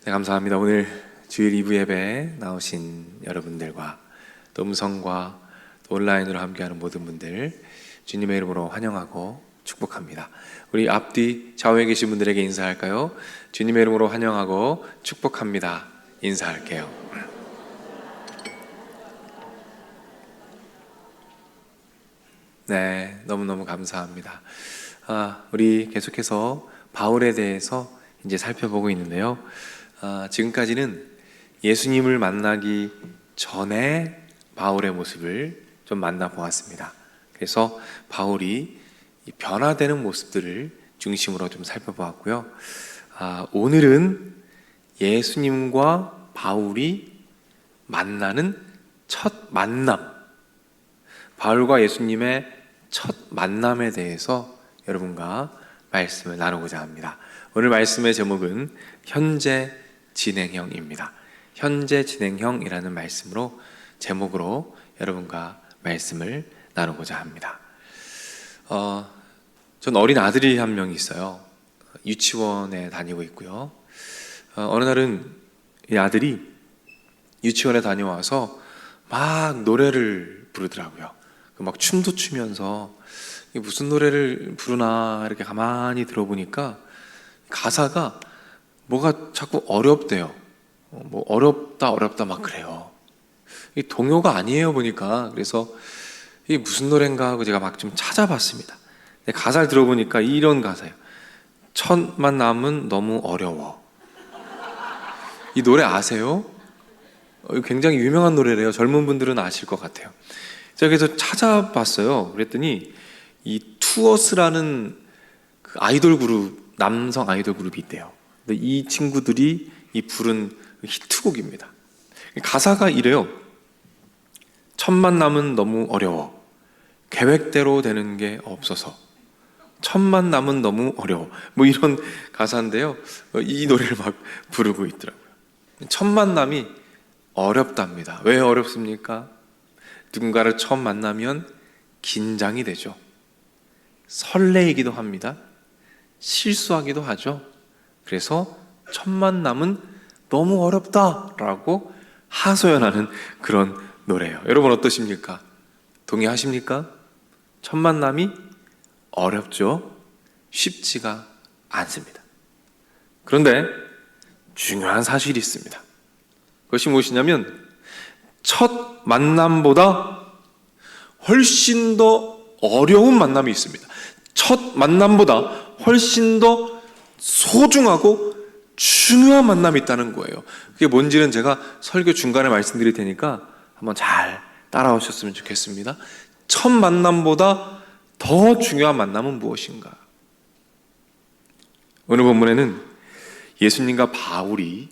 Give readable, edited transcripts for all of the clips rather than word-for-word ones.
네, 감사합니다. 오늘 주일 2부 예배에 나오신 여러분들과 또 음성과 또 온라인으로 함께하는 모든 분들 주님의 이름으로 환영하고 축복합니다. 우리 앞뒤 좌우에 계신 분들에게 인사할까요? 주님의 이름으로 환영하고 축복합니다. 인사할게요. 네, 너무너무 감사합니다. 우리 계속해서 바울에 대해서 이제 살펴보고 있는데요. 지금까지는 예수님을 만나기 전에 바울의 모습을 좀 만나보았습니다. 그래서 바울이 변화되는 모습들을 중심으로 좀 살펴보았고요. 오늘은 예수님과 바울이 만나는 첫 만남, 바울과 예수님의 첫 만남에 대해서 여러분과 말씀을 나누고자 합니다. 오늘 말씀의 제목은 현재 진행형입니다. 현재 진행형이라는 말씀으로 제목으로 여러분과 말씀을 나누고자 합니다. 전 어린 아들이 한 명 있어요. 유치원에 다니고 있고요. 어느 날은 이 아들이 유치원에 다녀와서 막 노래를 부르더라고요. 막 춤도 추면서 무슨 노래를 부르나 이렇게 가만히 들어보니까 가사가 뭐가 자꾸 어렵대요. 뭐 어렵다 막 그래요. 이 동요가 아니에요 보니까. 그래서 이게 무슨 노래인가 하고 제가 막 좀 찾아봤습니다. 근데 가사를 들어보니까 이런 가사예요. 첫 만남은 너무 어려워. 이 노래 아세요? 굉장히 유명한 노래래요. 젊은 분들은 아실 것 같아요. 제가 그래서 찾아봤어요. 그랬더니 이 투어스라는 그 아이돌 그룹, 남성 아이돌 그룹이 있대요. 근데 이 친구들이 이 부른 히트곡입니다. 가사가 이래요. 첫 만남은 너무 어려워. 계획대로 되는 게 없어서. 첫 만남은 너무 어려워. 뭐 이런 가사인데요. 이 노래를 막 부르고 있더라고요. 첫 만남이 어렵답니다. 왜 어렵습니까? 누군가를 처음 만나면 긴장이 되죠. 설레이기도 합니다. 실수하기도 하죠. 그래서 첫 만남은 너무 어렵다라고 하소연하는 그런 노래예요. 여러분 어떠십니까? 동의하십니까? 첫 만남이 어렵죠. 쉽지가 않습니다. 그런데 중요한 사실이 있습니다. 그것이 무엇이냐면 첫 만남보다 훨씬 더 어려운 만남이 있습니다. 첫 만남보다 훨씬 더 소중하고 중요한 만남이 있다는 거예요. 그게 뭔지는 제가 설교 중간에 말씀드릴 테니까 한번 잘 따라오셨으면 좋겠습니다. 첫 만남보다 더 중요한 만남은 무엇인가? 오늘 본문에는 예수님과 바울이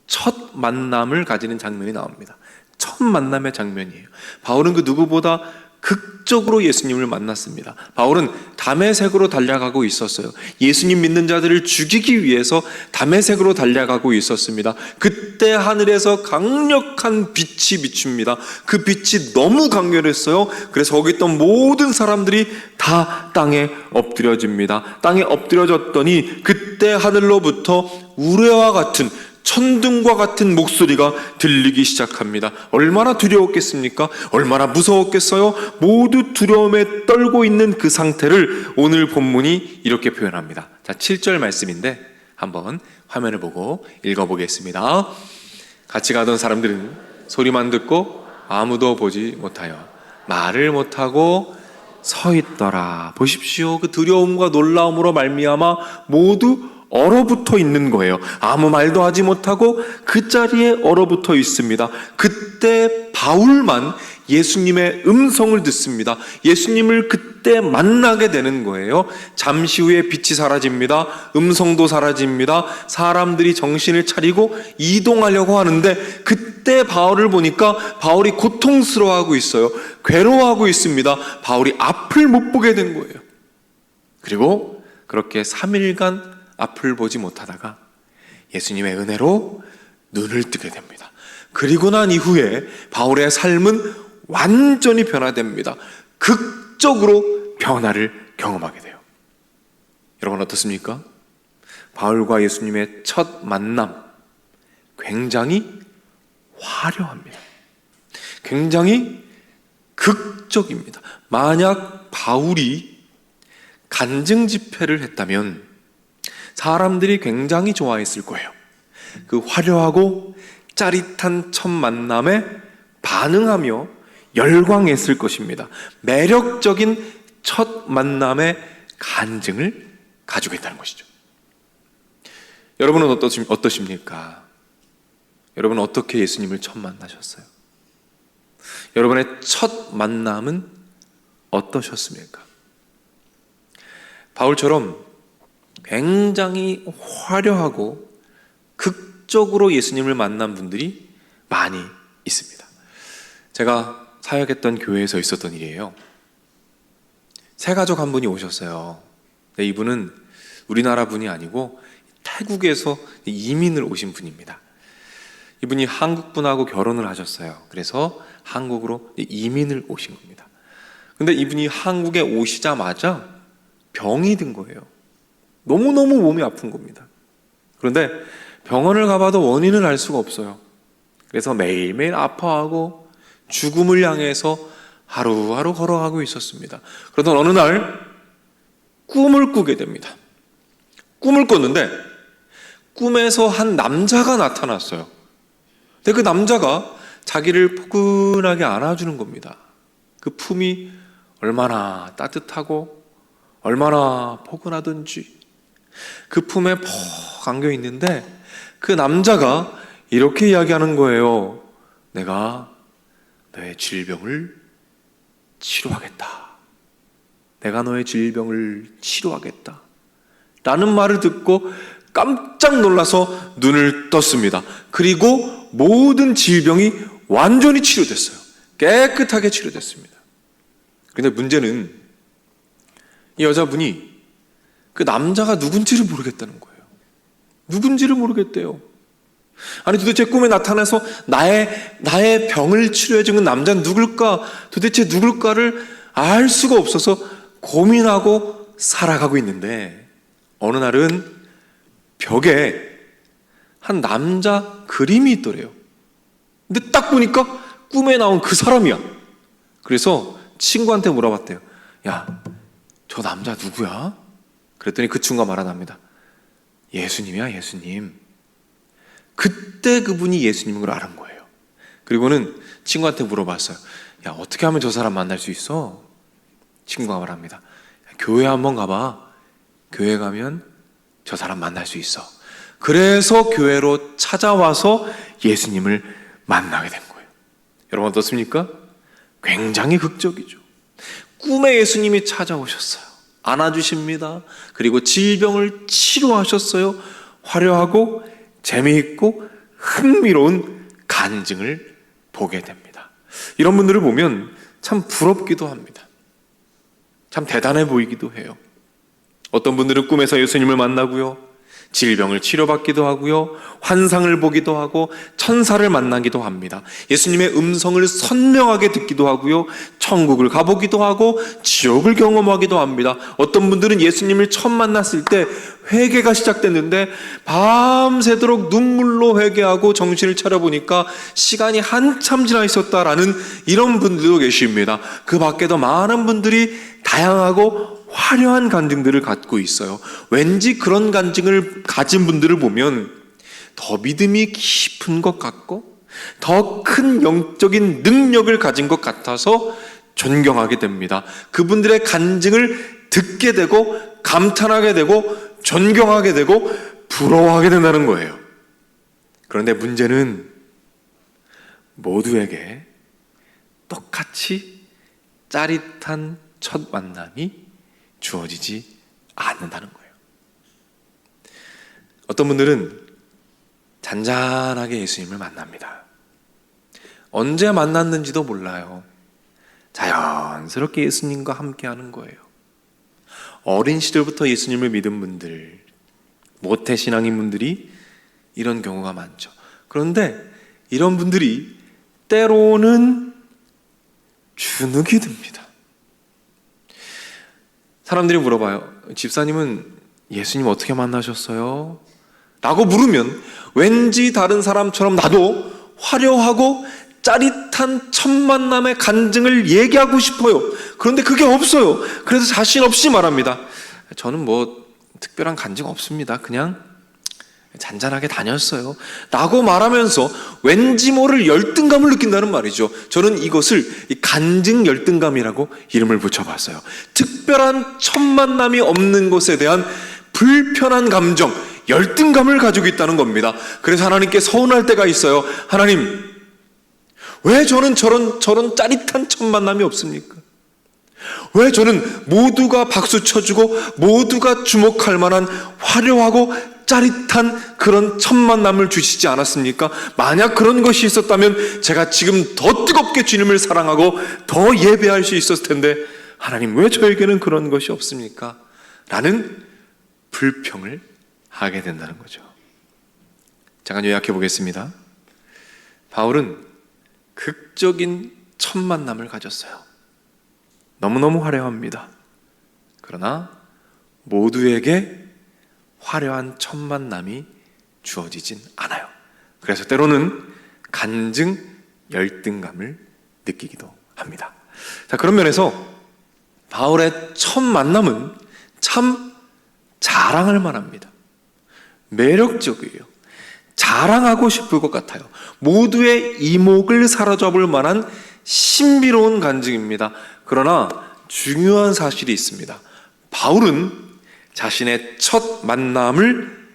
첫 만남을 가지는 장면이 나옵니다. 첫 만남의 장면이에요. 바울은 그 누구보다 극적으로 예수님을 만났습니다. 바울은 다메섹으로 달려가고 있었어요. 예수님 믿는 자들을 죽이기 위해서 다메섹으로 달려가고 있었습니다. 그때 하늘에서 강력한 빛이 비춥니다. 그 빛이 너무 강렬했어요. 그래서 거기 있던 모든 사람들이 다 땅에 엎드려집니다. 땅에 엎드려졌더니 그때 하늘로부터 우레와 같은 천둥과 같은 목소리가 들리기 시작합니다. 얼마나 두려웠겠습니까? 얼마나 무서웠겠어요? 모두 두려움에 떨고 있는 그 상태를 오늘 본문이 이렇게 표현합니다. 자, 7절 말씀인데 한번 화면을 보고 읽어보겠습니다. 같이 가던 사람들은 소리만 듣고 아무도 보지 못하여 말을 못하고 서 있더라. 보십시오. 그 두려움과 놀라움으로 말미암아 모두 얼어붙어 있는 거예요. 아무 말도 하지 못하고 그 자리에 얼어붙어 있습니다. 그때 바울만 예수님의 음성을 듣습니다. 예수님을 그때 만나게 되는 거예요. 잠시 후에 빛이 사라집니다. 음성도 사라집니다. 사람들이 정신을 차리고 이동하려고 하는데 그때 바울을 보니까 바울이 고통스러워하고 있어요. 괴로워하고 있습니다. 바울이 앞을 못 보게 된 거예요. 그리고 그렇게 3일간 앞을 보지 못하다가 예수님의 은혜로 눈을 뜨게 됩니다. 그리고 난 이후에 바울의 삶은 완전히 변화됩니다. 극적으로 변화를 경험하게 돼요. 여러분 어떻습니까? 바울과 예수님의 첫 만남, 굉장히 화려합니다. 굉장히 극적입니다. 만약 바울이 간증 집회를 했다면 사람들이 굉장히 좋아했을 거예요. 그 화려하고 짜릿한 첫 만남에 반응하며 열광했을 것입니다. 매력적인 첫 만남의 간증을 가지고 있다는 것이죠. 여러분은 어떠십니까? 여러분은 어떻게 예수님을 처음 만나셨어요? 여러분의 첫 만남은 어떠셨습니까? 바울처럼 굉장히 화려하고 극적으로 예수님을 만난 분들이 많이 있습니다. 제가 사역했던 교회에서 있었던 일이에요. 세 가족 한 분이 오셨어요. 근데 이분은 우리나라 분이 아니고 태국에서 이민을 오신 분입니다. 이분이 한국 분하고 결혼을 하셨어요. 그래서 한국으로 이민을 오신 겁니다. 근데 이분이 한국에 오시자마자 병이 든 거예요. 너무너무 몸이 아픈 겁니다. 그런데 병원을 가봐도 원인을 알 수가 없어요. 그래서 매일매일 아파하고 죽음을 향해서 하루하루 걸어가고 있었습니다. 그러던 어느 날 꿈을 꾸게 됩니다. 꿈을 꿨는데 꿈에서 한 남자가 나타났어요. 근데 그 남자가 자기를 포근하게 안아주는 겁니다. 그 품이 얼마나 따뜻하고 얼마나 포근하든지 그 품에 퍽 안겨 있는데 그 남자가 이렇게 이야기하는 거예요. 내가 너의 질병을 치료하겠다. 내가 너의 질병을 치료하겠다. 라는 말을 듣고 깜짝 놀라서 눈을 떴습니다. 그리고 모든 질병이 완전히 치료됐어요. 깨끗하게 치료됐습니다. 그런데 문제는 이 여자분이 그 남자가 누군지를 모르겠다는 거예요. 누군지를 모르겠대요. 아니 도대체 꿈에 나타나서 나의 병을 치료해준 남자는 누굴까? 도대체 누굴까를 알 수가 없어서 고민하고 살아가고 있는데 어느 날은 벽에 한 남자 그림이 있더래요. 근데 딱 보니까 꿈에 나온 그 사람이야. 그래서 친구한테 물어봤대요. 야, 저 남자 누구야? 그랬더니 그 친구가 말하답니다. 예수님이야, 예수님. 그때 그분이 예수님인 걸 알은 거예요. 그리고는 친구한테 물어봤어요. 야, 어떻게 하면 저 사람 만날 수 있어? 친구가 말합니다. 교회 한번 가봐. 교회 가면 저 사람 만날 수 있어. 그래서 교회로 찾아와서 예수님을 만나게 된 거예요. 여러분 어떻습니까? 굉장히 극적이죠. 꿈에 예수님이 찾아오셨어요. 안아주십니다. 그리고 질병을 치료하셨어요. 화려하고 재미있고 흥미로운 간증을 보게 됩니다. 이런 분들을 보면 참 부럽기도 합니다. 참 대단해 보이기도 해요. 어떤 분들은 꿈에서 예수님을 만나고요, 질병을 치료받기도 하고요, 환상을 보기도 하고 천사를 만나기도 합니다. 예수님의 음성을 선명하게 듣기도 하고요, 천국을 가보기도 하고 지옥을 경험하기도 합니다. 어떤 분들은 예수님을 처음 만났을 때 회개가 시작됐는데 밤새도록 눈물로 회개하고 정신을 차려보니까 시간이 한참 지나 있었다라는 이런 분들도 계십니다. 그 밖에도 많은 분들이 다양하고 화려한 간증들을 갖고 있어요. 왠지 그런 간증을 가진 분들을 보면 더 믿음이 깊은 것 같고 더 큰 영적인 능력을 가진 것 같아서 존경하게 됩니다. 그분들의 간증을 듣게 되고 감탄하게 되고 존경하게 되고 부러워하게 된다는 거예요. 그런데 문제는 모두에게 똑같이 짜릿한 첫 만남이 주어지지 않는다는 거예요. 어떤 분들은 잔잔하게 예수님을 만납니다. 언제 만났는지도 몰라요. 자연스럽게 예수님과 함께 하는 거예요. 어린 시절부터 예수님을 믿은 분들, 모태신앙인 분들이 이런 경우가 많죠. 그런데 이런 분들이 때로는 주눅이 듭니다. 사람들이 물어봐요. 집사님은 예수님 어떻게 만나셨어요? 라고 물으면 왠지 다른 사람처럼 나도 화려하고 짜릿한 첫 만남의 간증을 얘기하고 싶어요. 그런데 그게 없어요. 그래서 자신 없이 말합니다. 저는 뭐 특별한 간증 없습니다. 그냥 잔잔하게 다녔어요 라고 말하면서 왠지 모를 열등감을 느낀다는 말이죠. 저는 이것을 간증 열등감이라고 이름을 붙여봤어요. 특별한 첫 만남이 없는 것에 대한 불편한 감정, 열등감을 가지고 있다는 겁니다. 그래서 하나님께 서운할 때가 있어요. 하나님, 왜 저는 저런 짜릿한 첫 만남이 없습니까? 왜 저는 모두가 박수 쳐주고 모두가 주목할 만한 화려하고 짜릿한 그런 첫 만남을 주시지 않았습니까? 만약 그런 것이 있었다면 제가 지금 더 뜨겁게 주님을 사랑하고 더 예배할 수 있었을 텐데 하나님, 왜 저에게는 그런 것이 없습니까? 라는 불평을 하게 된다는 거죠. 잠깐 요약해 보겠습니다. 바울은 극적인 첫 만남을 가졌어요. 너무너무 화려합니다. 그러나 모두에게 화려한 첫 만남이 주어지진 않아요. 그래서 때로는 간증 열등감을 느끼기도 합니다. 자, 그런 면에서 바울의 첫 만남은 참 자랑할 만합니다. 매력적이에요. 자랑하고 싶을 것 같아요. 모두의 이목을 사로잡을 만한 신비로운 간증입니다. 그러나 중요한 사실이 있습니다. 바울은 자신의 첫 만남을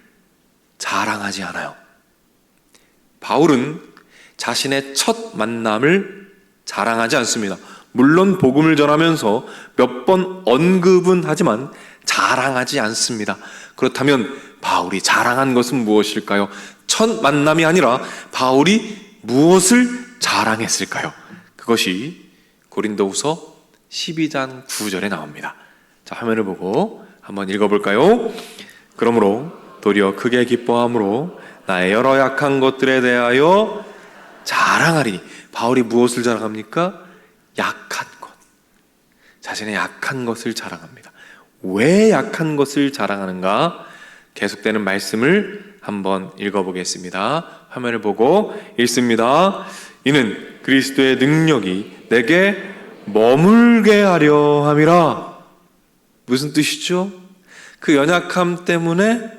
자랑하지 않아요. 바울은 자신의 첫 만남을 자랑하지 않습니다. 물론 복음을 전하면서 몇 번 언급은 하지만 자랑하지 않습니다. 그렇다면 바울이 자랑한 것은 무엇일까요? 첫 만남이 아니라 바울이 무엇을 자랑했을까요? 그것이 고린도후서 12장 9절에 나옵니다. 자, 화면을 보고 한번 읽어볼까요? 그러므로 도리어 크게 기뻐함으로 나의 여러 약한 것들에 대하여 자랑하리니. 바울이 무엇을 자랑합니까? 약한 것. 자신의 약한 것을 자랑합니다. 왜 약한 것을 자랑하는가? 계속되는 말씀을 한번 읽어보겠습니다. 화면을 보고 읽습니다. 이는 그리스도의 능력이 내게 머물게 하려 함이라. 무슨 뜻이죠? 그 연약함 때문에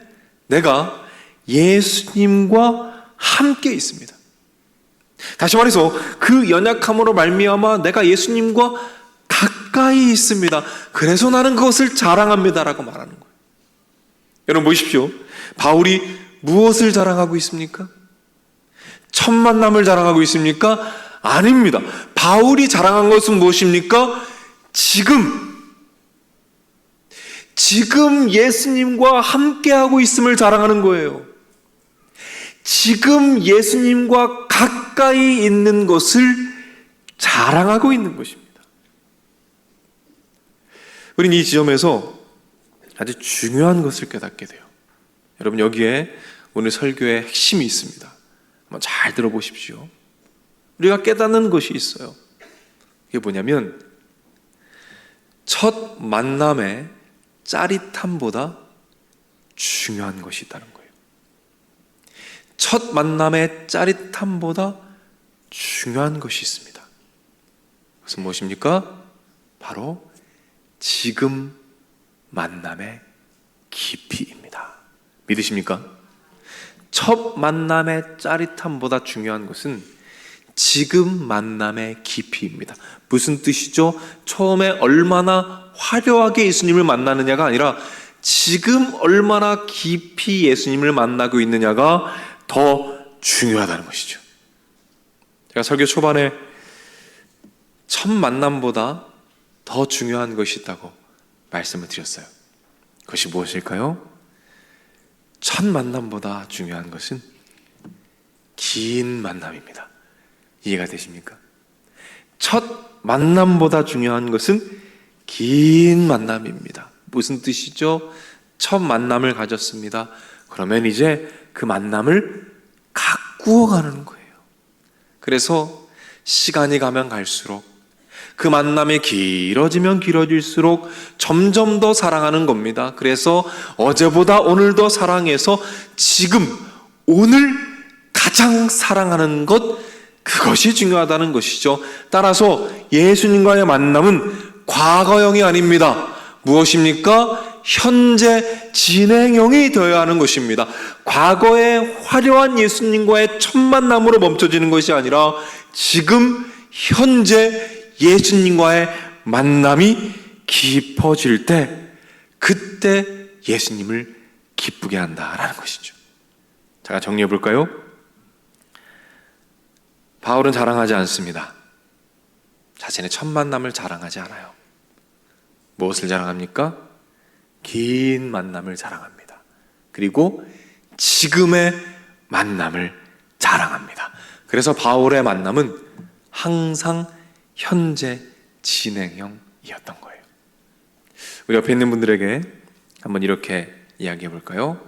내가 예수님과 함께 있습니다. 다시 말해서 그 연약함으로 말미암아 내가 예수님과 가까이 있습니다. 그래서 나는 그것을 자랑합니다라고 말하는 거예요. 여러분 보십시오. 바울이 무엇을 자랑하고 있습니까? 첫 만남을 자랑하고 있습니까? 아닙니다. 바울이 자랑한 것은 무엇입니까? 지금 예수님과 함께하고 있음을 자랑하는 거예요. 지금 예수님과 가까이 있는 것을 자랑하고 있는 것입니다. 우린 이 지점에서 아주 중요한 것을 깨닫게 돼요. 여러분, 여기에 오늘 설교의 핵심이 있습니다. 한번 잘 들어보십시오. 우리가 깨닫는 것이 있어요. 이게 뭐냐면 첫 만남의 짜릿함보다 중요한 것이 있다는 거예요. 첫 만남의 짜릿함보다 중요한 것이 있습니다. 그것은 무엇입니까? 바로 지금 만남의 깊이입니다. 믿으십니까? 첫 만남의 짜릿함보다 중요한 것은 지금 만남의 깊이입니다. 무슨 뜻이죠? 처음에 얼마나 화려하게 예수님을 만나느냐가 아니라 지금 얼마나 깊이 예수님을 만나고 있느냐가 더 중요하다는 것이죠. 제가 설교 초반에 첫 만남보다 더 중요한 것이 있다고 말씀을 드렸어요. 그것이 무엇일까요? 첫 만남보다 중요한 것은 긴 만남입니다. 이해가 되십니까? 첫 만남보다 중요한 것은 긴 만남입니다. 무슨 뜻이죠? 첫 만남을 가졌습니다. 그러면 이제 그 만남을 가꾸어 가는 거예요. 그래서 시간이 가면 갈수록 그 만남이 길어지면 길어질수록 점점 더 사랑하는 겁니다. 그래서 어제보다 오늘 더 사랑해서 지금 오늘 가장 사랑하는 것, 그것이 중요하다는 것이죠. 따라서 예수님과의 만남은 과거형이 아닙니다. 무엇입니까? 현재 진행형이 되어야 하는 것입니다. 과거의 화려한 예수님과의 첫 만남으로 멈춰지는 것이 아니라 지금 현재 예수님과의 만남이 깊어질 때, 그때 예수님을 기쁘게 한다라는 것이죠. 자, 정리해 볼까요? 바울은 자랑하지 않습니다. 자신의 첫 만남을 자랑하지 않아요. 무엇을 자랑합니까? 긴 만남을 자랑합니다. 그리고 지금의 만남을 자랑합니다. 그래서 바울의 만남은 항상 현재 진행형이었던 거예요. 우리 옆에 있는 분들에게 한번 이렇게 이야기해 볼까요?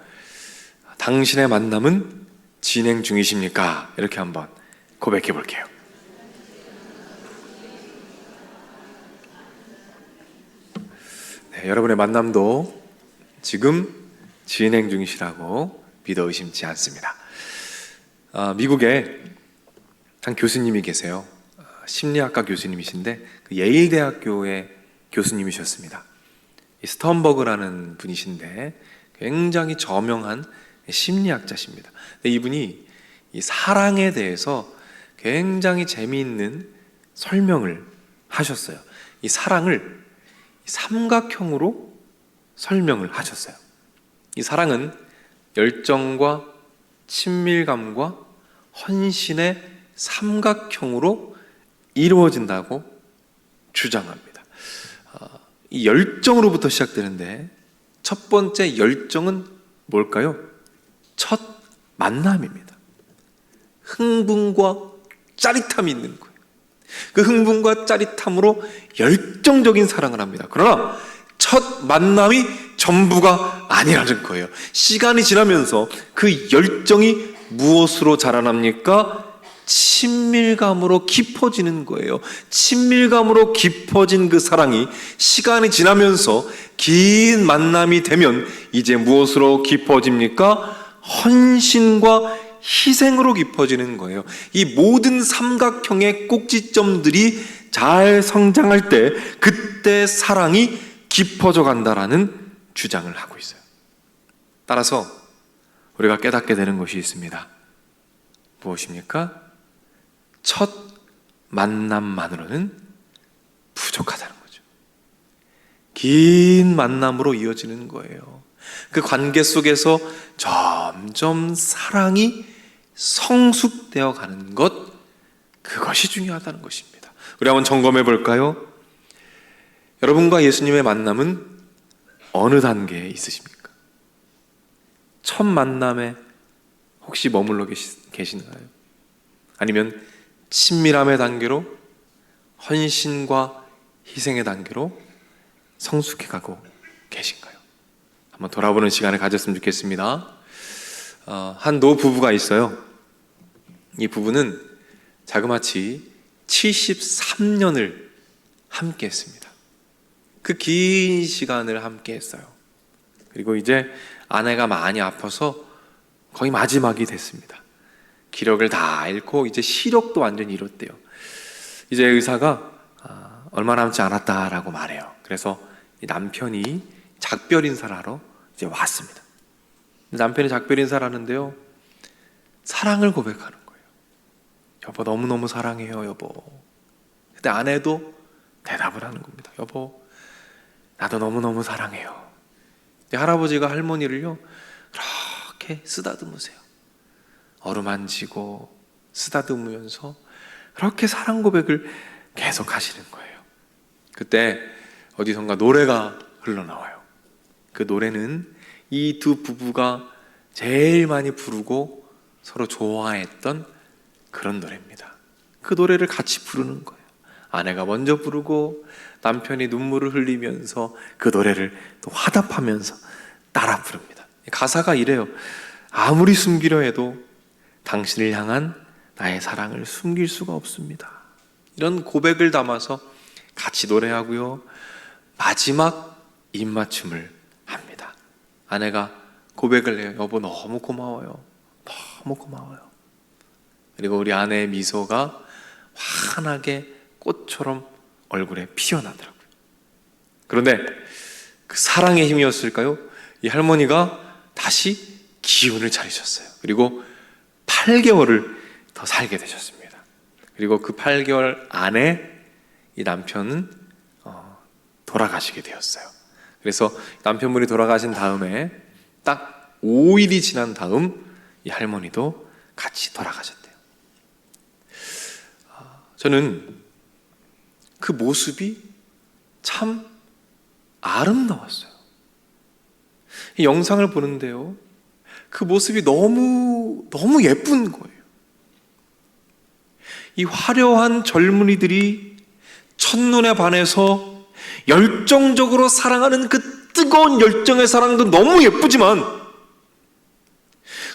당신의 만남은 진행 중이십니까? 이렇게 한번 고백해 볼게요. 네, 여러분의 만남도 지금 진행 중이시라고 믿어 의심치 않습니다. 미국에 한 교수님이 계세요. 심리학과 교수님이신데 그 예일대학교의 교수님이셨습니다. 이 스턴버그라는 분이신데 굉장히 저명한 심리학자십니다. 근데 이분이 이 사랑에 대해서 굉장히 재미있는 설명을 하셨어요. 이 사랑을 삼각형으로 설명을 하셨어요. 이 사랑은 열정과 친밀감과 헌신의 삼각형으로 이루어진다고 주장합니다. 이 열정으로부터 시작되는데 첫 번째 열정은 뭘까요? 첫 만남입니다. 흥분과 짜릿함이 있는 거예요. 그 흥분과 짜릿함으로 열정적인 사랑을 합니다. 그러나 첫 만남이 전부가 아니라는 거예요. 시간이 지나면서 그 열정이 무엇으로 자라납니까? 친밀감으로 깊어지는 거예요. 친밀감으로 깊어진 그 사랑이 시간이 지나면서 긴 만남이 되면 이제 무엇으로 깊어집니까? 헌신과 희생으로 깊어지는 거예요. 이 모든 삼각형의 꼭지점들이 잘 성장할 때 그때 사랑이 깊어져 간다라는 주장을 하고 있어요. 따라서 우리가 깨닫게 되는 것이 있습니다. 무엇입니까? 첫 만남만으로는 부족하다는 거죠. 긴 만남으로 이어지는 거예요. 그 관계 속에서 점점 사랑이 성숙되어 가는 것, 그것이 중요하다는 것입니다. 우리 한번 점검해 볼까요? 여러분과 예수님의 만남은 어느 단계에 있으십니까? 첫 만남에 혹시 머물러 계시나요? 아니면 친밀함의 단계로, 헌신과 희생의 단계로 성숙해 가고 계신가요? 한번 돌아보는 시간을 가졌으면 좋겠습니다. 한 노부부가 있어요. 이 부부는 자그마치 73년을 함께 했습니다. 그 긴 시간을 함께 했어요. 그리고 이제 아내가 많이 아파서 거의 마지막이 됐습니다. 기력을 다 잃고 이제 시력도 완전히 잃었대요. 이제 의사가 얼마 남지 않았다라고 말해요. 그래서 남편이 작별 인사를 하러 이제 왔습니다. 남편이 작별 인사를 하는데요, 사랑을 고백하는 거예요. 여보, 너무너무 사랑해요, 여보. 그때 아내도 대답을 하는 겁니다. 여보, 나도 너무너무 사랑해요. 할아버지가 할머니를요 그렇게 쓰다듬으세요. 어루만지고 쓰다듬으면서 그렇게 사랑 고백을 계속 하시는 거예요. 그때 어디선가 노래가 흘러나와요. 그 노래는 이 두 부부가 제일 많이 부르고 서로 좋아했던 그런 노래입니다. 그 노래를 같이 부르는 거예요. 아내가 먼저 부르고 남편이 눈물을 흘리면서 그 노래를 또 화답하면서 따라 부릅니다. 가사가 이래요. 아무리 숨기려 해도 당신을 향한 나의 사랑을 숨길 수가 없습니다. 이런 고백을 담아서 같이 노래하고요, 마지막 입맞춤을 합니다. 아내가 고백을 해요. 여보, 너무 고마워요. 너무 고마워요. 그리고 우리 아내의 미소가 환하게 꽃처럼 얼굴에 피어나더라고요. 그런데 그 사랑의 힘이었을까요? 이 할머니가 다시 기운을 차리셨어요. 그리고 8개월을 더 살게 되셨습니다. 그리고 그 8개월 안에 이 남편은 돌아가시게 되었어요. 그래서 남편분이 돌아가신 다음에 딱 5일이 지난 다음 이 할머니도 같이 돌아가셨대요. 저는 그 모습이 참 아름다웠어요. 이 영상을 보는데요, 그 모습이 너무 예쁜 거예요. 이 화려한 젊은이들이 첫눈에 반해서 열정적으로 사랑하는 그 뜨거운 열정의 사랑도 너무 예쁘지만,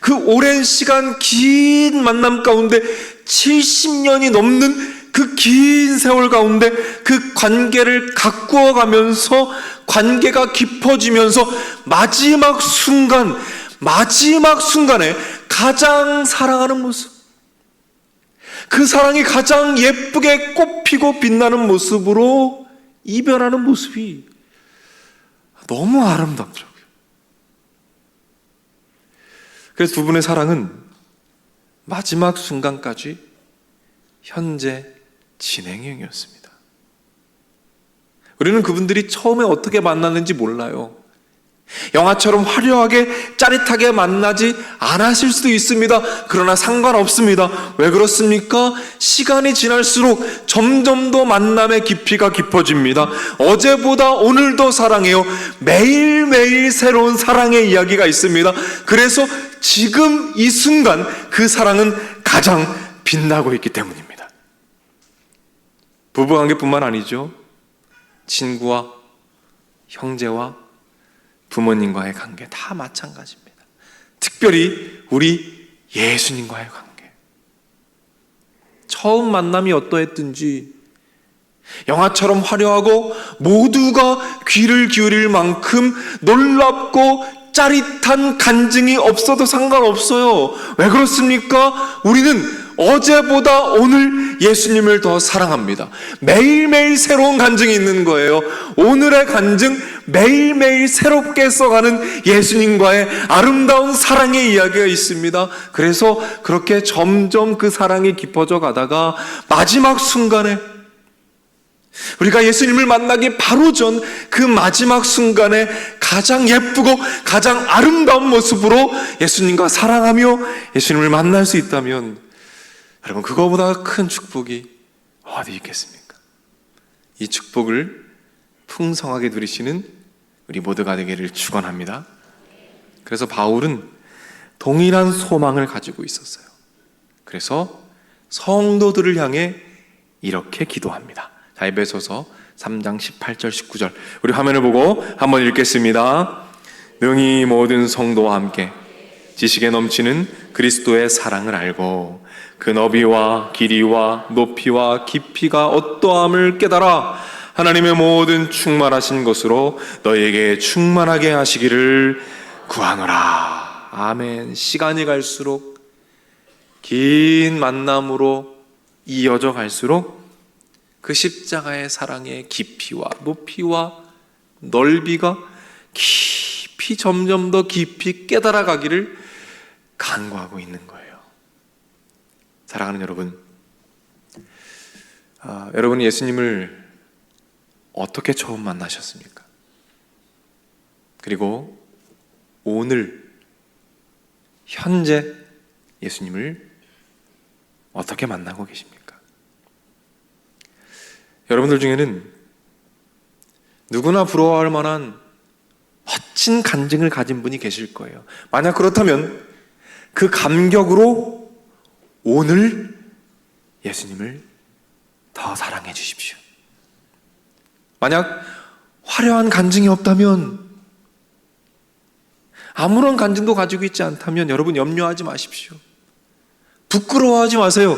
그 오랜 시간 긴 만남 가운데 70년이 넘는 그 긴 세월 가운데 그 관계를 가꾸어 가면서 관계가 깊어지면서 마지막 순간에 가장 사랑하는 모습, 그 사랑이 가장 예쁘게 꽃피고 빛나는 모습으로 이별하는 모습이 너무 아름답더라고요. 그래서 두 분의 사랑은 마지막 순간까지 현재 진행형이었습니다. 우리는 그분들이 처음에 어떻게 만났는지 몰라요. 영화처럼 화려하게 짜릿하게 만나지 않았을 수도 있습니다. 그러나 상관없습니다. 왜 그렇습니까? 시간이 지날수록 점점 더 만남의 깊이가 깊어집니다. 어제보다 오늘 더 사랑해요. 매일매일 새로운 사랑의 이야기가 있습니다. 그래서 지금 이 순간 그 사랑은 가장 빛나고 있기 때문입니다. 부부관계뿐만 아니죠. 친구와 형제와 부모님과의 관계 다 마찬가지입니다. 특별히 우리 예수님과의 관계. 처음 만남이 어떠했든지 영화처럼 화려하고 모두가 귀를 기울일 만큼 놀랍고 짜릿한 간증이 없어도 상관없어요. 왜 그렇습니까? 우리는 어제보다 오늘 예수님을 더 사랑합니다. 매일매일 새로운 간증이 있는 거예요. 오늘의 간증, 매일매일 새롭게 써가는 예수님과의 아름다운 사랑의 이야기가 있습니다. 그래서 그렇게 점점 그 사랑이 깊어져 가다가 마지막 순간에, 우리가 예수님을 만나기 바로 전 그 마지막 순간에 가장 예쁘고 가장 아름다운 모습으로 예수님과 사랑하며 예수님을 만날 수 있다면, 여러분, 그거보다 큰 축복이 어디 있겠습니까? 이 축복을 풍성하게 누리시는 우리 모두가 되기를 축원합니다. 그래서 바울은 동일한 소망을 가지고 있었어요. 그래서 성도들을 향해 이렇게 기도합니다. 자, 에베소서 3장 18절 19절 우리 화면을 보고 한번 읽겠습니다. 능히 모든 성도와 함께 지식에 넘치는 그리스도의 사랑을 알고 그 너비와 길이와 높이와 깊이가 어떠함을 깨달아 하나님의 모든 충만하신 것으로 너희에게 충만하게 하시기를 구하노라. 아멘. 시간이 갈수록 긴 만남으로 이어져 갈수록 그 십자가의 사랑의 깊이와 높이와 넓이가 깊이 점점 더 깊이 깨달아 가기를 간구하고 있는 거예요. 사랑하는 여러분, 여러분이 예수님을 어떻게 처음 만나셨습니까? 그리고 오늘 현재 예수님을 어떻게 만나고 계십니까? 여러분들 중에는 누구나 부러워할 만한 멋진 간증을 가진 분이 계실 거예요. 만약 그렇다면 그 감격으로 오늘 예수님을 더 사랑해 주십시오. 만약 화려한 간증이 없다면, 아무런 간증도 가지고 있지 않다면 여러분 염려하지 마십시오. 부끄러워하지 마세요.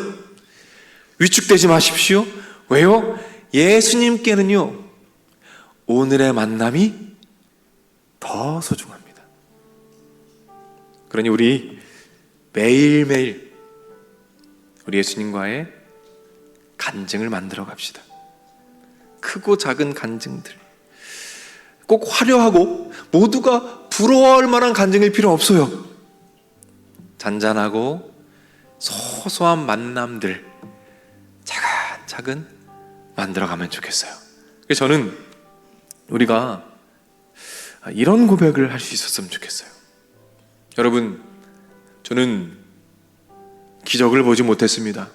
위축되지 마십시오. 왜요? 예수님께는요, 오늘의 만남이 더 소중합니다. 그러니 우리 매일매일 우리 예수님과의 간증을 만들어 갑시다. 크고 작은 간증들, 꼭 화려하고 모두가 부러워할 만한 간증일 필요 없어요. 잔잔하고 소소한 만남들 차근차근 만들어가면 좋겠어요. 그래서 저는 우리가 이런 고백을 할 수 있었으면 좋겠어요. 여러분, 저는 기적을 보지 못했습니다.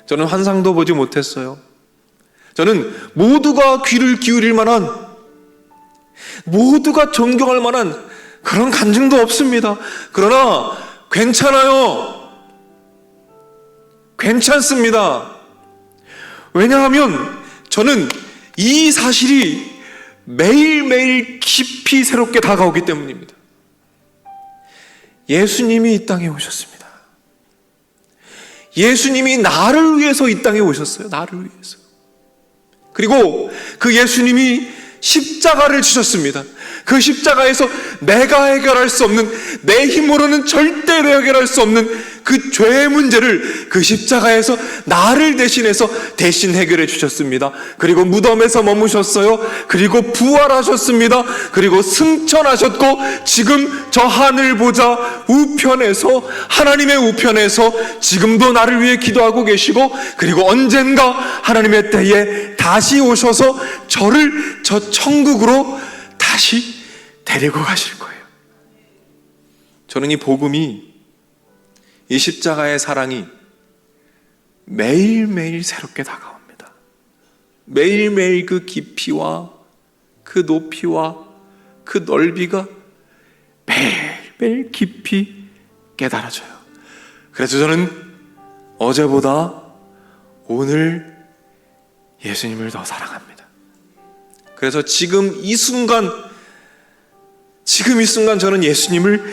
저는 환상도 보지 못했어요. 저는 모두가 귀를 기울일 만한, 모두가 존경할 만한 그런 간증도 없습니다. 그러나 괜찮아요. 괜찮습니다. 왜냐하면 저는 이 사실이 매일매일 깊이 새롭게 다가오기 때문입니다. 예수님이 이 땅에 오셨습니다. 예수님이 나를 위해서 이 땅에 오셨어요. 나를 위해서. 그리고 그 예수님이 십자가를 지셨습니다. 그 십자가에서 내가 해결할 수 없는, 내 힘으로는 절대로 해결할 수 없는 그 죄의 문제를 그 십자가에서 나를 대신해서 대신 해결해 주셨습니다. 그리고 무덤에서 머무셨어요. 그리고 부활하셨습니다. 그리고 승천하셨고 지금 저 하늘 보좌 우편에서, 하나님의 우편에서 지금도 나를 위해 기도하고 계시고, 그리고 언젠가 하나님의 때에 다시 오셔서 저를 저 천국으로 다시 데리고 가실 거예요. 저는 이 복음이, 이 십자가의 사랑이 매일매일 새롭게 다가옵니다. 매일매일 그 깊이와 그 높이와 그 넓이가 매일매일 깊이 깨달아져요. 그래서 저는 어제보다 오늘 예수님을 더 사랑합니다. 그래서 지금 이 순간 저는 예수님을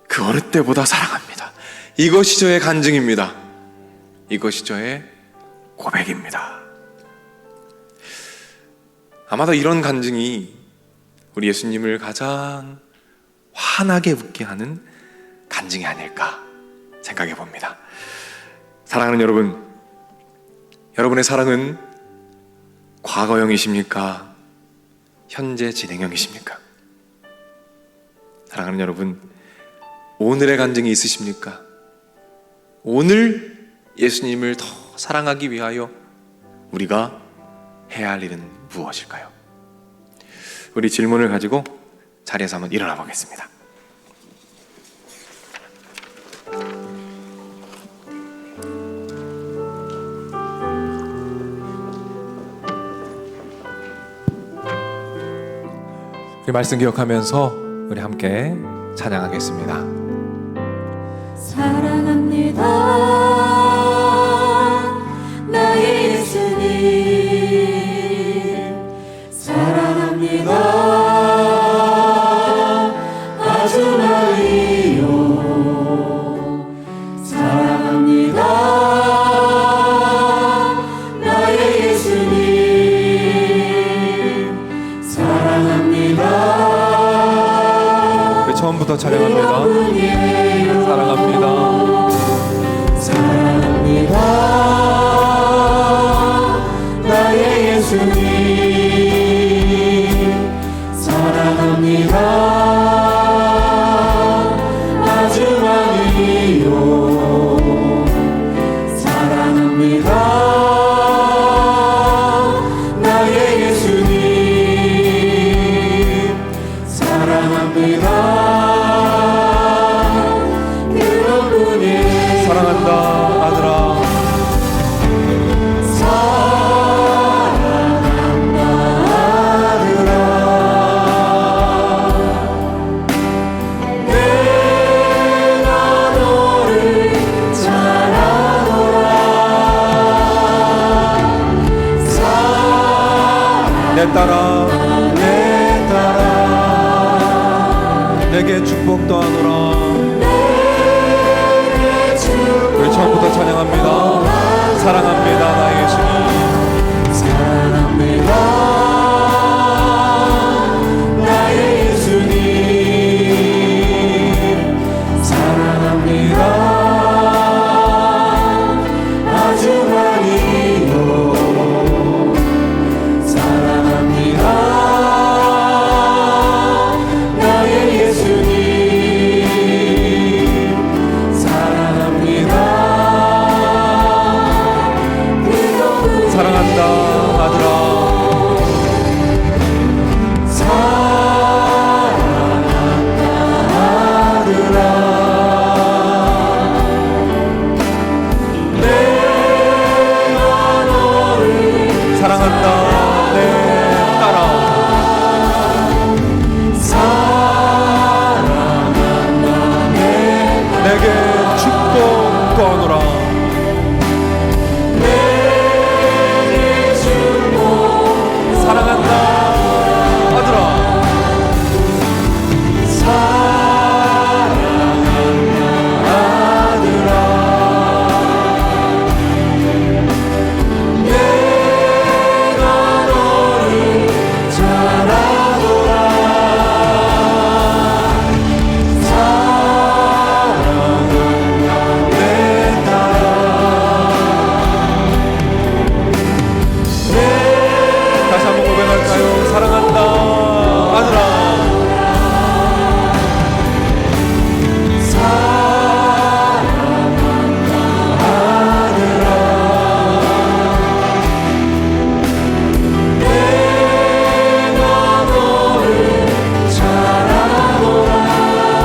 그 어느 때보다 사랑합니다. 이것이 저의 간증입니다. 이것이 저의 고백입니다. 아마도 이런 간증이 우리 예수님을 가장 환하게 웃게 하는 간증이 아닐까 생각해 봅니다. 사랑하는 여러분, 여러분의 사랑은 과거형이십니까? 현재 진행형이십니까? 사랑하는 여러분, 오늘의 간증이 있으십니까? 오늘 예수님을 더 사랑하기 위하여 우리가 해야 할 일은 무엇일까요? 우리 질문을 가지고 자리에서 한번 일어나 보겠습니다. 우리 말씀 기억하면서 우리 함께 찬양하겠습니다. 사랑합니다 나의 예수님, 사랑합니다 아주 많이요, 사랑합니다 나의 예수님, 사랑합니다. 처음부터 찬양합니다. 사랑합니다. 사랑합니다 나의 예수님, 사랑합니다 아주 많이요, 사랑합니다 나의 예수님, 사랑합니다. 사랑한다 아들아. 사랑한다 아들아, 내가 너를 사랑하노라. 내 딸아, 내 딸아, 내게 축복도 하노라. 우리 처음부터 찬양합니다. 사랑합니다 나의 예수님, 사랑합니다 나의 예수님, 사랑합니다 기뻐하노라. 사랑한다 아들아. 다시 한번 고백할까요? 사랑한다 아들아.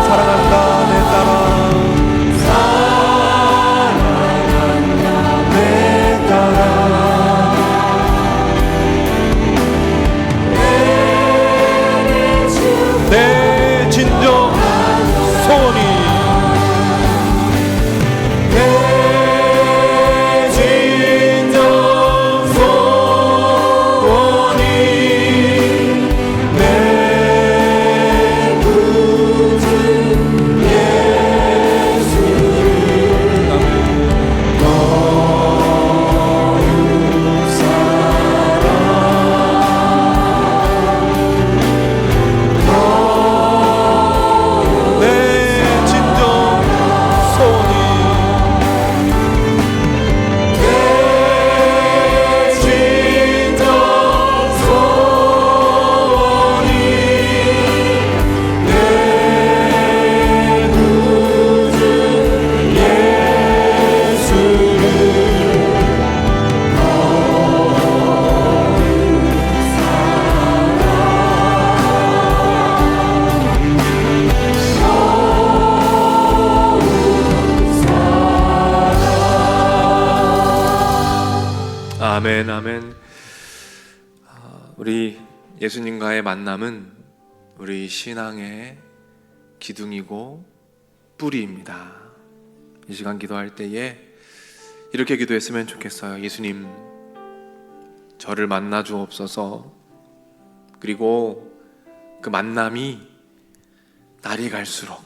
사랑한다 내 딸아. 내 딸아. 내 진정 소원이 내 진정 소원이 내 구주 예수를 내 진정 소원이 내 진정 소원이 내 구주 예수를 아멘 아멘. 우리 예수님과의 만남은 우리 신앙의 기둥이고 뿌리입니다. 이 시간 기도할 때에 이렇게 기도했으면 좋겠어요. 예수님, 저를 만나 주옵소서. 그리고 그 만남이 날이 갈수록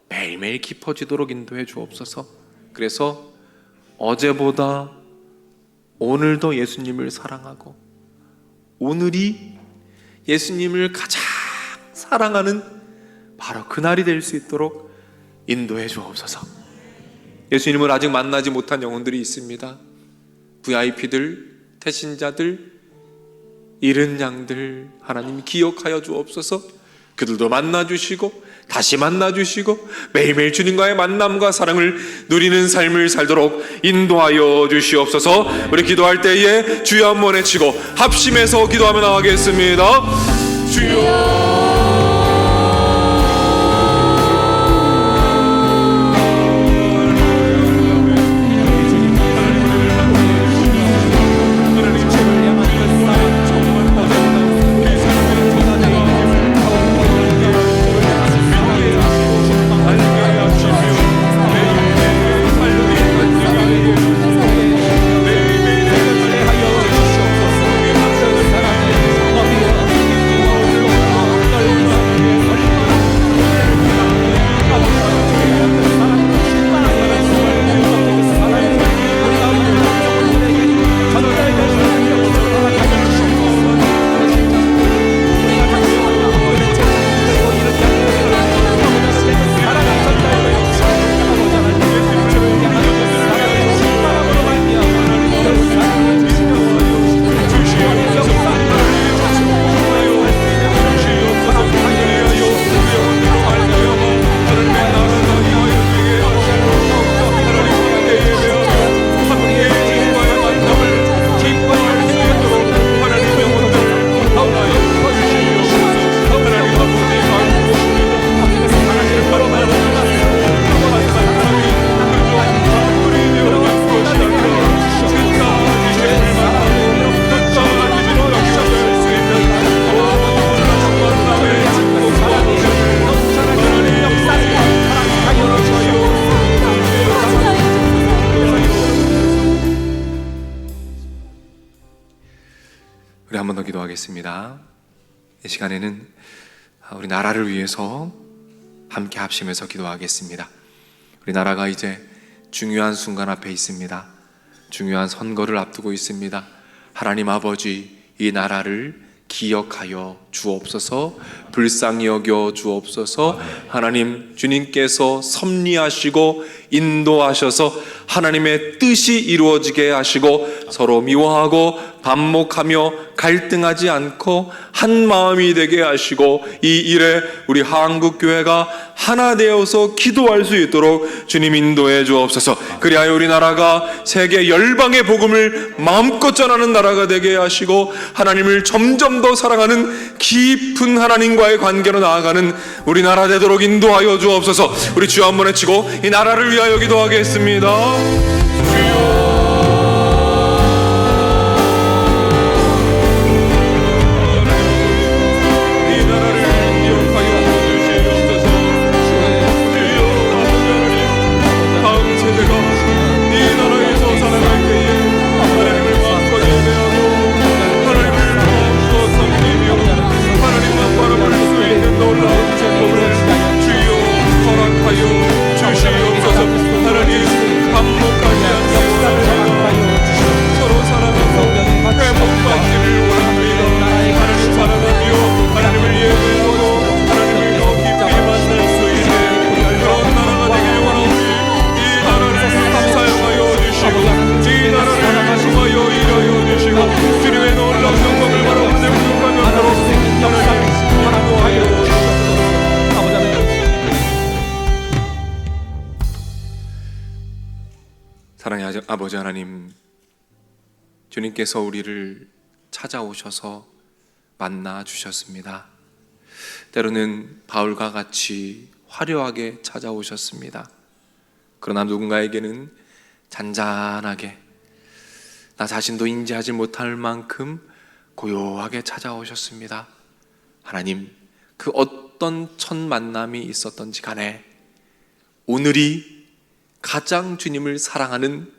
매일매일 깊어지도록 인도해 주옵소서. 그래서 어제보다 오늘도 예수님을 사랑하고 오늘이 예수님을 가장 사랑하는 바로 그날이 될 수 있도록 인도해 주옵소서. 예수님을 아직 만나지 못한 영혼들이 있습니다. VIP들, 태신자들, 잃은 양들 하나님 기억하여 주옵소서. 그들도 만나주시고 다시 만나주시고 매일매일 주님과의 만남과 사랑을 누리는 삶을 살도록 인도하여 주시옵소서. 우리 기도할 때에 주여 한번 외치고 합심해서 기도하며 나가겠습니다. 주여. 한 번 더 기도하겠습니다. 이 시간에는 우리 나라를 위해서 함께 합심해서 기도하겠습니다. 우리 나라가 이제 중요한 순간 앞에 있습니다. 중요한 선거를 앞두고 있습니다. 하나님 아버지, 이 나라를 기억하여 주옵소서, 불쌍히 여겨 주옵소서. 하나님, 주님께서 섭리하시고 인도하셔서 하나님의 뜻이 이루어지게 하시고 서로 미워하고 반목하며 갈등하지 않고 한 마음이 되게 하시고 이 일에 우리 한국교회가 하나 되어서 기도할 수 있도록 주님 인도해 주옵소서. 그리하여 우리 나라가 세계 열방의 복음을 마음껏 전하는 나라가 되게 하시고 하나님을 점점 더 사랑하는 깊은 하나님과의 관계로 나아가는 우리 나라 되도록 인도하여 주옵소서. 우리 주여 한번 외치고 이 나라를 위하여 기도하겠습니다. 주여, 사랑의 아버지 하나님, 주님께서 우리를 찾아오셔서 만나 주셨습니다. 때로는 바울과 같이 화려하게 찾아오셨습니다. 그러나 누군가에게는 잔잔하게, 나 자신도 인지하지 못할 만큼 고요하게 찾아오셨습니다. 하나님, 그 어떤 첫 만남이 있었던지 간에 오늘이 가장 주님을 사랑하는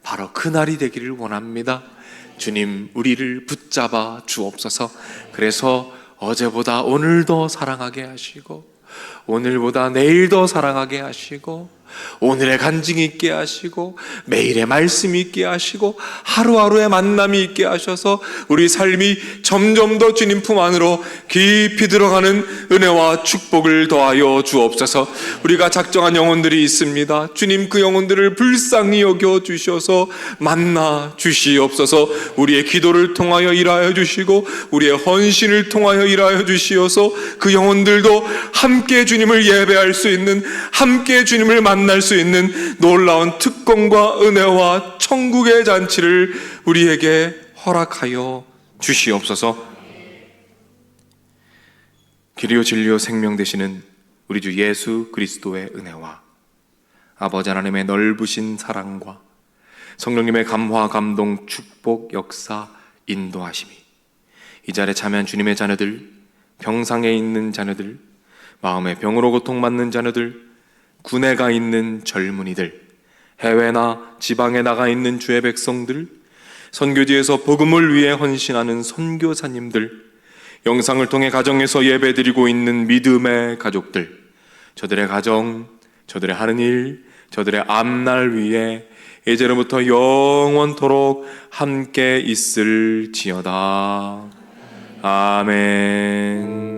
바로 그날이 되기를 원합니다. 주님, 우리를 붙잡아 주옵소서. 그래서 어제보다 오늘 더 사랑하게 하시고 오늘보다 내일 더 사랑하게 하시고 오늘의 간증이 있게 하시고 매일의 말씀이 있게 하시고 하루하루의 만남이 있게 하셔서 우리 삶이 점점 더 주님 품 안으로 깊이 들어가는 은혜와 축복을 더하여 주옵소서. 우리가 작정한 영혼들이 있습니다. 주님, 그 영혼들을 불쌍히 여겨 주셔서 만나 주시옵소서. 우리의 기도를 통하여 일하여 주시고 우리의 헌신을 통하여 일하여 주시어서 그 영혼들도 함께 주님을 예배할 수 있는, 함께 주님을 만날 수 있는 놀라운 특권과 은혜와 천국의 잔치를 우리에게 허락하여 주시옵소서. 길이요 진리요 생명 되시는 우리 주 예수 그리스도의 은혜와 아버지 하나님의 넓으신 사랑과 성령님의 감화 감동 축복 역사 인도하심이 이 자리에 참여한 주님의 자녀들, 병상에 있는 자녀들, 마음의 병으로 고통받는 자녀들, 군에 가 있는 젊은이들, 해외나 지방에 나가 있는 주의 백성들, 선교지에서 복음을 위해 헌신하는 선교사님들, 영상을 통해 가정에서 예배드리고 있는 믿음의 가족들, 저들의 가정, 저들의 하는 일, 저들의 앞날 위에 이제로부터 영원토록 함께 있을지어다. 아멘.